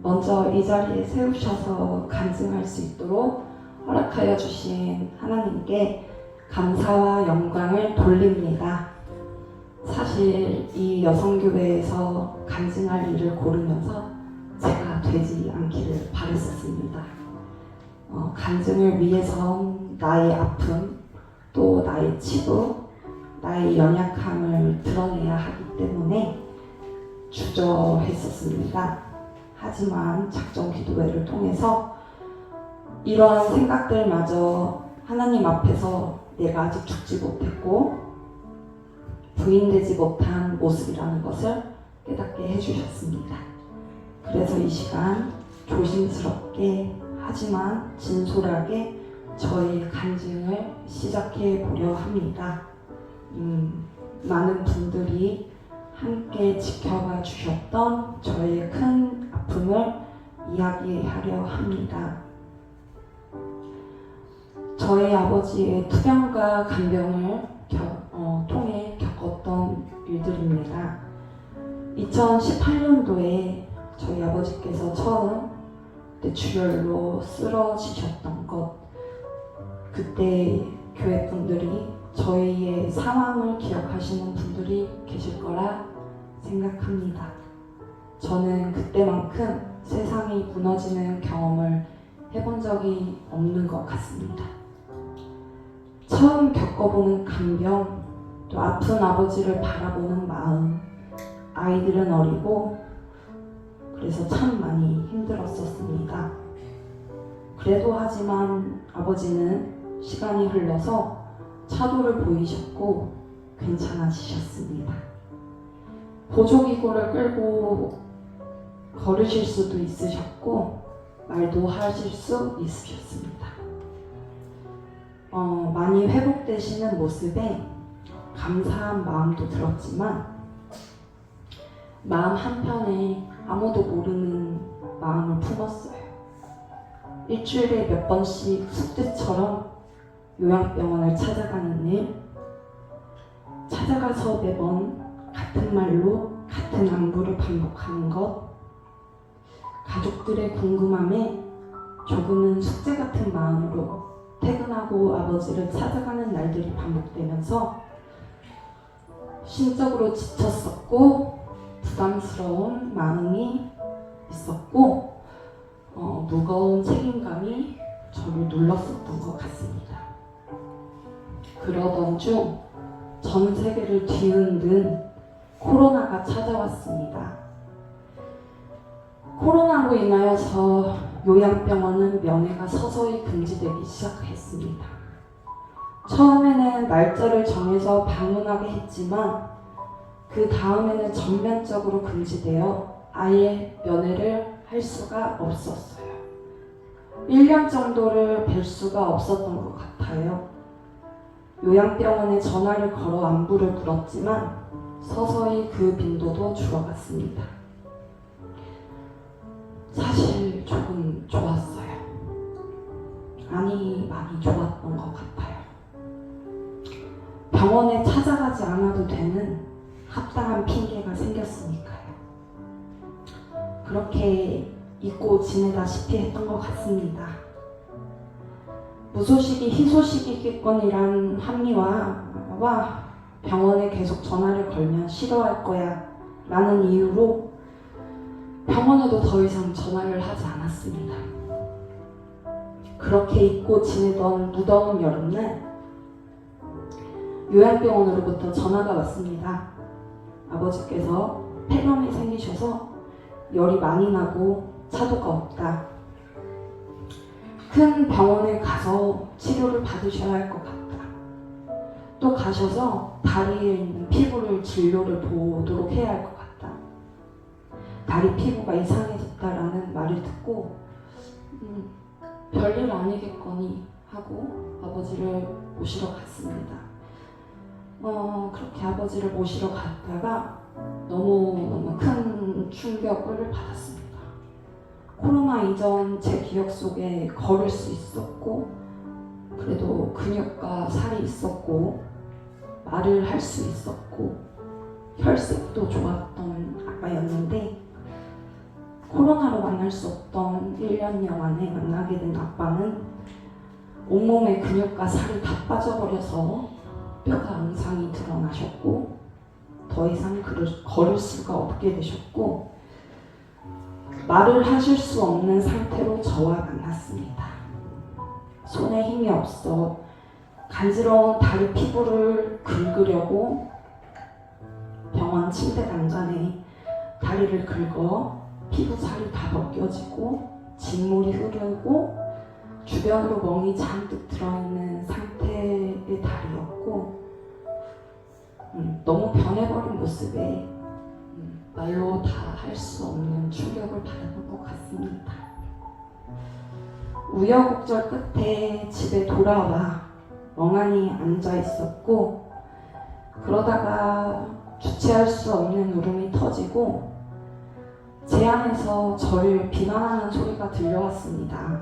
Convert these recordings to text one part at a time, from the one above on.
먼저 이 자리에 세우셔서 간증할 수 있도록 허락하여 주신 하나님께 감사와 영광을 돌립니다. 사실 이 여성교회에서 간증할 일을 고르면서 제가 되지 않기를 바랬었습니다. 간증을 위해선 나의 아픔, 또 나의 치부, 나의 연약함을 드러내야 하기 때문에 주저했었습니다. 하지만 작정 기도회를 통해서 이러한 생각들마저 하나님 앞에서 내가 아직 죽지 못했고 부인되지 못한 모습이라는 것을 깨닫게 해주셨습니다. 그래서 이 시간 조심스럽게 하지만 진솔하게 저의 간증을 시작해 보려 합니다. 많은 분들이 함께 지켜봐 주셨던 저의 큰 아픔을 이야기하려 합니다. 저희 아버지의 투병과 간병을 통해 겪었던 일들입니다. 2018년도에 저희 아버지께서 처음 뇌출혈로 쓰러지셨던 것, 그때 교회 분들이 저희의 상황을 기억하시는 분들이 계실 거라 생각합니다. 저는 그때만큼 세상이 무너지는 경험을 해본 적이 없는 것 같습니다. 처음 겪어보는 간병, 또 아픈 아버지를 바라보는 마음, 아이들은 어리고 그래서 참 많이 힘들었었습니다. 그래도 하지만 아버지는 시간이 흘러서 차도를 보이셨고 괜찮아지셨습니다. 보조기구를 끌고 걸으실 수도 있으셨고 말도 하실 수 있으셨습니다. 많이 회복되시는 모습에 감사한 마음도 들었지만 마음 한편에 아무도 모르는 마음을 품었어요. 일주일에 몇 번씩 숙제처럼 요양병원을 찾아가는 일, 찾아가서 매번 같은 말로 같은 안부를 반복하는 것, 가족들의 궁금함에 조금은 숙제 같은 마음으로 퇴근하고 아버지를 찾아가는 날들이 반복되면서 심적으로 지쳤었고 부담스러운 마음이 있었고 무거운 책임감이 저를 눌렀었던 것 같습니다. 그러던 중 전 세계를 뒤흔든 코로나가 찾아왔습니다. 코로나로 인하여서 요양병원은 면회가 서서히 금지되기 시작했습니다. 처음에는 날짜를 정해서 방문하게 했지만 그 다음에는 전면적으로 금지되어 아예 면회를 할 수가 없었어요. 1년 정도를 뵐 수가 없었던 것 같아요. 요양병원에 전화를 걸어 안부를 물었지만 서서히 그 빈도도 줄어갔습니다. 사실 조금 좋았어요. 많이 좋았던 것 같아요. 병원에 찾아가지 않아도 되는 합당한 핑계가 생겼으니까요. 그렇게 잊고 지내다시피 했던 것 같습니다. 무소식이 희소식이겠거니란 합리화와 병원에 계속 전화를 걸면 싫어할 거야 라는 이유로 병원에도 더 이상 전화를 하지 않았습니다. 그렇게 잊고 지내던 무더운 여름날 요양병원으로부터 전화가 왔습니다. 아버지께서 폐렴이 생기셔서 열이 많이 나고 차도가 없다. 큰 병원에 가서 치료를 받으셔야 할 것 같다. 또 가셔서 다리에 있는 피부를 진료를 보도록 해야 할 것 같다. 다리 피부가 이상해졌다라는 말을 듣고 별일 아니겠거니 하고 아버지를 모시러 갔습니다. 그렇게 아버지를 모시러 갔다가 너무 큰 충격을 받았습니다. 코로나 이전 제 기억 속에 걸을 수 있었고 그래도 근육과 살이 있었고 말을 할 수 있었고 혈색도 좋았던 아빠였는데 코로나로 만날 수 없던 1년여 만에 만나게 된 아빠는 온몸의 근육과 살이 다 빠져버려서 뼈가 앙상이 드러나셨고 더 이상 걸을 수가 없게 되셨고 말을 하실 수 없는 상태로 저와 만났습니다. 손에 힘이 없어 간지러운 다리 피부를 긁으려고 병원 침대 난간에 다리를 긁어 피부살이 다 벗겨지고 진물이 흐르고 주변으로 멍이 잔뜩 들어있는 상태의 다리였고 너무 변해버린 모습에 말로 다 할 수 없는 충격을 받았던 것 같습니다. 우여곡절 끝에 집에 돌아와 멍하니 앉아 있었고 그러다가 주체할 수 없는 울음이 터지고 제 안에서 저를 비난하는 소리가 들려왔습니다.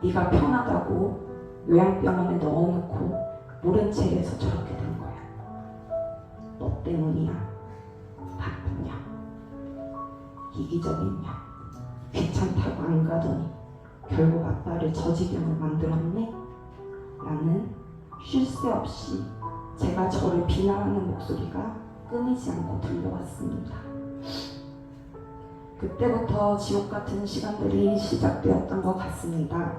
네가 편하다고 요양병원에 넣어놓고 모른 채 해서 저렇게 된 거야. 너 때문이야. 바쁘냐. 이기적이냐. 귀찮다고 안 가더니 결국 아빠를 저 지경을 만들었네. 나는 쉴 새 없이 제가 저를 비난하는 목소리가 끊이지 않고 들려왔습니다. 그때부터 지옥 같은 시간들이 시작되었던 것 같습니다.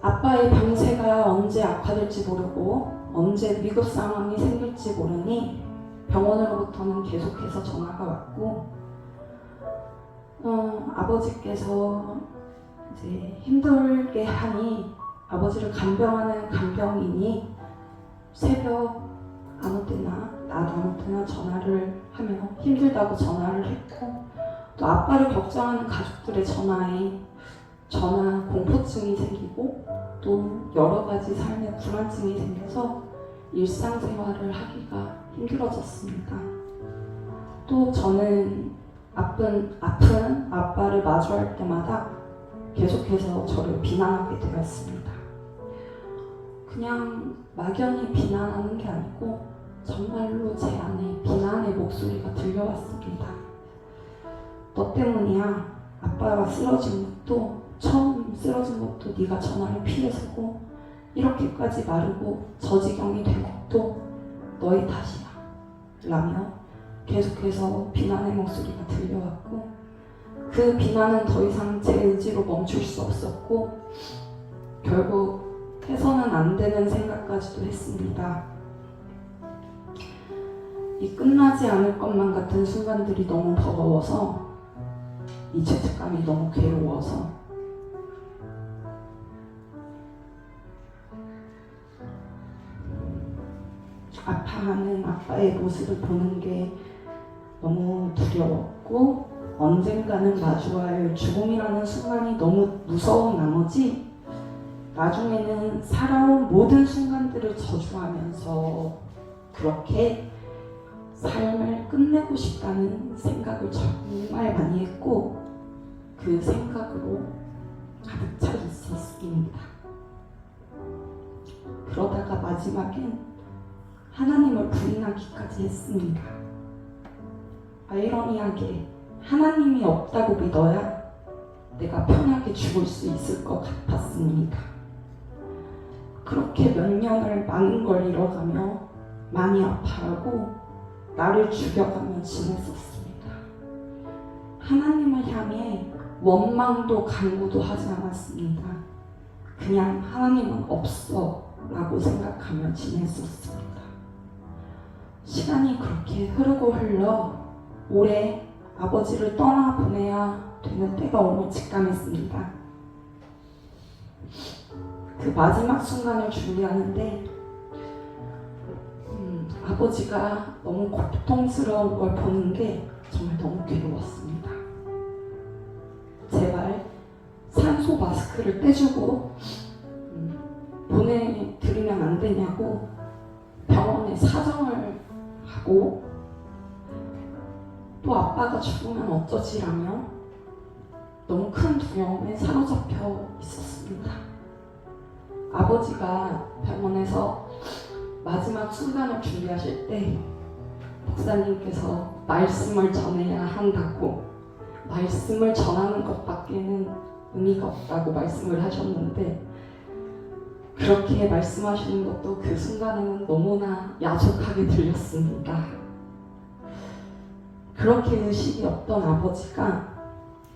아빠의 병세가 언제 악화될지 모르고 언제 위급 상황이 생길지 모르니 병원으로부터는 계속해서 전화가 왔고 아버지께서 이제 힘들게 하니 아버지를 간병하는 간병인이 새벽 아무 때나 나도 아무 때나 전화를 하며 힘들다고 전화를 했고 또 아빠를 걱정하는 가족들의 전화 공포증이 생기고 또 여러 가지 삶의 불안증이 생겨서 일상생활을 하기가 힘들어졌습니다. 또 저는 아픈 아빠를 마주할 때마다 계속해서 저를 비난하게 되었습니다. 그냥 막연히 비난하는 게 아니고 정말로 제 안에 비난의 목소리가 들려왔습니다. 너 때문이야. 아빠가 처음 쓰러진 것도 네가 전화를 피해서고 이렇게까지 마르고 저지경이 된 것도 너희 탓이야 라며 계속해서 비난의 목소리가 들려왔고 그 비난은 더 이상 제 의지로 멈출 수 없었고 결국 해서는 안 되는 생각까지도 했습니다. 이 끝나지 않을 것만 같은 순간들이 너무 버거워서 이 죄책감이 너무 괴로워서 아파하는 아빠의 모습을 보는 게 너무 두려웠고 언젠가는 마주할 죽음이라는 순간이 너무 무서운 나머지 나중에는 살아온 모든 순간들을 저주하면서 그렇게 삶을 끝내고 싶다는 생각을 정말 많이 했고 그 생각으로 가득 차 있었습니다. 그러다가 마지막엔 하나님을 부인하기까지 했습니다. 아이러니하게 하나님이 없다고 믿어야 내가 편하게 죽을 수 있을 것 같았습니다. 그렇게 몇 년을 많은 걸 잃어가며 많이 아파하고 나를 죽여가며 지냈었습니다. 하나님을 향해 원망도 간구도 하지 않았습니다. 그냥 하나님은 없어 라고 생각하며 지냈었습니다. 시간이 그렇게 흐르고 흘러 올해 아버지를 떠나보내야 되는 때가 오늘 직감했습니다. 그 마지막 순간을 준비하는데 아버지가 너무 고통스러운 걸 보는 게 정말 너무 괴로웠습니다. 제발 산소 마스크를 떼주고 보내드리면 안 되냐고 병원에 사정을 하고 또 아빠가 죽으면 어쩌지라며 너무 큰 두려움에 사로잡혀 있었습니다. 아버지가 병원에서 마지막 순간을 준비하실 때 목사님께서 말씀을 전해야 한다고, 말씀을 전하는 것밖에는 의미가 없다고 말씀을 하셨는데, 그렇게 말씀하시는 것도 그 순간에는 너무나 야속하게 들렸습니다. 그렇게 의식이 없던 아버지가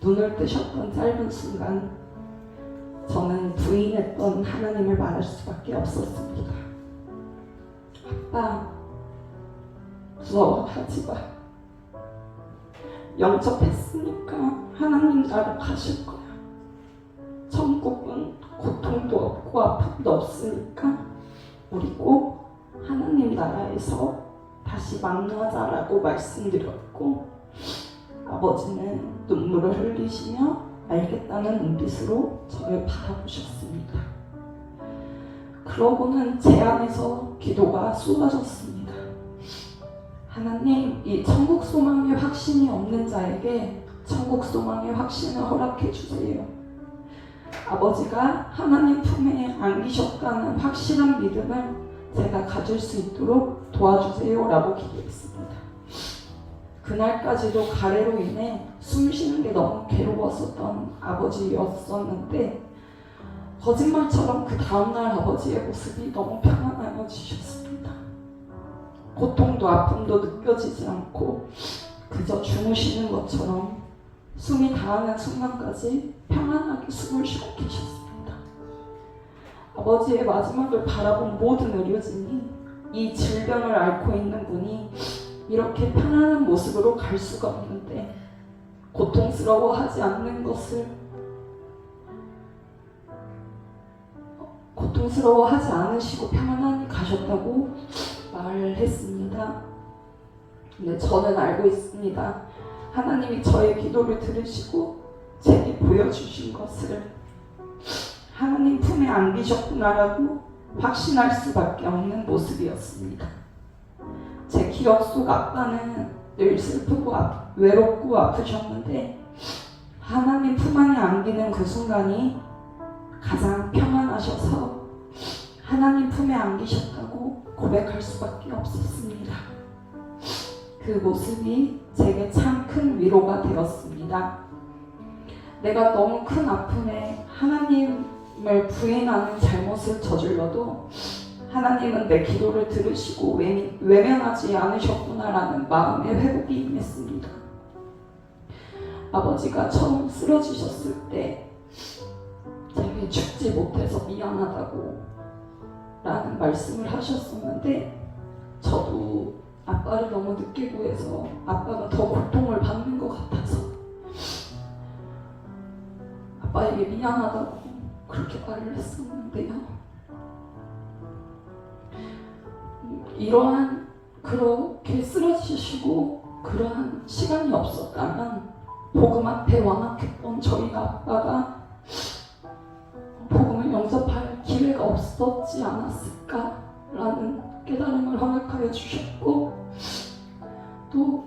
눈을 뜨셨던 짧은 순간, 저는 부인했던 하나님을 말할 수밖에 없었습니다. 아빠, 무서워하지 마. 영접했으니까 하나님 나라 가실 거야. 천국은 고통도 없고 아픔도 없으니까 우리 꼭 하나님 나라에서 다시 만나자라고 말씀드렸고, 아버지는 눈물을 흘리시며 알겠다는 눈빛으로 저를 바라보셨습니다. 그러고는 제 안에서 기도가 쏟아졌습니다. 하나님, 이 천국 소망의 확신이 없는 자에게 천국 소망의 확신을 허락해 주세요. 아버지가 하나님 품에 안기셨다는 확실한 믿음을 제가 가질 수 있도록 도와주세요 라고 기도했습니다. 그날까지도 가래로 인해 숨 쉬는 게 너무 괴로웠었던 아버지였었는데, 거짓말처럼 그 다음날 아버지의 모습이 너무 평안해지셨습니다. 고통도 아픔도 느껴지지 않고 그저 주무시는 것처럼 숨이 닿는 순간까지 평안하게 숨을 쉬고 계셨습니다. 아버지의 마지막을 바라본 모든 의료진이 이 질병을 앓고 있는 분이 이렇게 편안한 모습으로 갈 수가 없는데, 고통스러워하지 않는 것을, 고통스러워하지 않으시고 평안하게 가셨다고 말을 했습니다. 근데 저는 알고 있습니다. 하나님이 저의 기도를 들으시고 제게 보여주신 것을 하나님 품에 안기셨구나라고 확신할 수밖에 없는 모습이었습니다. 제 기억 속 아빠는 늘 슬프고 외롭고 아프셨는데, 하나님 품 안에 안기는 그 순간이 가장 평안하셔서 하나님 품에 안기셨다고 고백할 수밖에 없었습니다. 그 모습이 제게 참 큰 위로가 되었습니다. 내가 너무 큰 아픔에 하나님을 부인하는 잘못을 저질러도 하나님은 내 기도를 들으시고 외면하지 않으셨구나라는 마음의 회복이 임했습니다. 아버지가 처음 쓰러지셨을 때 제게 죽지 못해서 미안하다고 라는 말씀을 하셨었는데, 저도 아빠를 너무 늦게 구해서 아빠가 더 고통을 받는 것 같아서 아빠에게 미안하다고 그렇게 말을 했었는데요. 이러한 그렇게 쓰러지시고 그러한 시간이 없었다면 복음 앞에 완악했던 저희 아빠가 복음을 영접할 기회가 없었지 않았을까라는 깨달음을 허락하여 주셨고, 또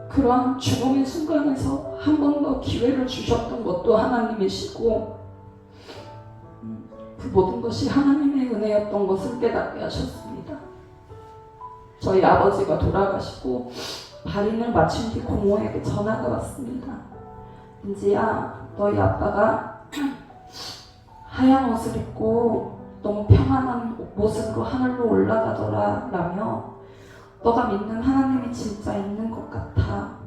그러한 죽음의 순간에서 한 번 더 기회를 주셨던 것도 하나님이시고, 그 모든 것이 하나님의 은혜였던 것을 깨닫게 하셨습니다. 저희 아버지가 돌아가시고 발인을 마친 뒤 고모에게 전화가 왔습니다. 은지야, 너희 아빠가 하얀 옷을 입고 너무 평안한 모습으로 하늘로 올라가더라 라며, 너가 믿는 하나님이 진짜 있는 것 같아,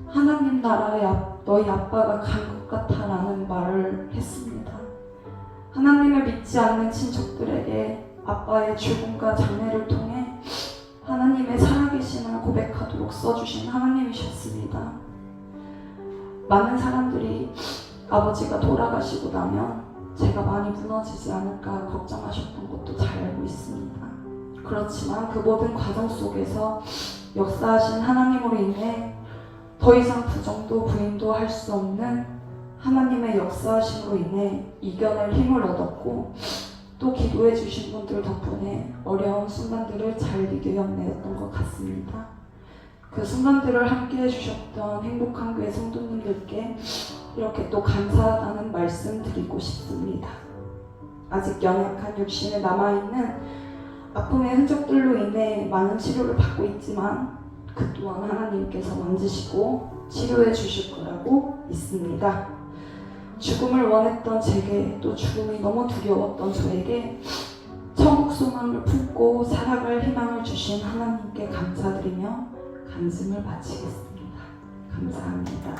하나님 나라에 너희 아빠가 간 것 같아 라는 말을 했습니다. 하나님을 믿지 않는 친척들에게 아빠의 죽음과 장례를 통해 하나님의 살아계심을 고백하도록 써주신 하나님이셨습니다. 많은 사람들이 아버지가 돌아가시고 나면 제가 많이 무너지지 않을까 걱정하셨던 것도 잘 알고 있습니다. 그렇지만 그 모든 과정 속에서 역사하신 하나님으로 인해 더 이상 부정도 부인도 할 수 없는 하나님의 역사하심으로 인해 이겨낼 힘을 얻었고, 또 기도해 주신 분들 덕분에 어려운 순간들을 잘 이겨내었던 것 같습니다. 그 순간들을 함께 해주셨던 행복한 교회 성도님들께 이렇게 또 감사하다는 말씀 드리고 싶습니다. 아직 연약한 육신에 남아있는 아픔의 흔적들로 인해 많은 치료를 받고 있지만, 그 또한 하나님께서 만지시고 치료해 주실 거라고 믿습니다. 죽음을 원했던 제게, 또 죽음이 너무 두려웠던 저에게 천국 소망을 품고 살아갈 희망을 주신 하나님께 감사드리며 간증을 마치겠습니다. 감사합니다.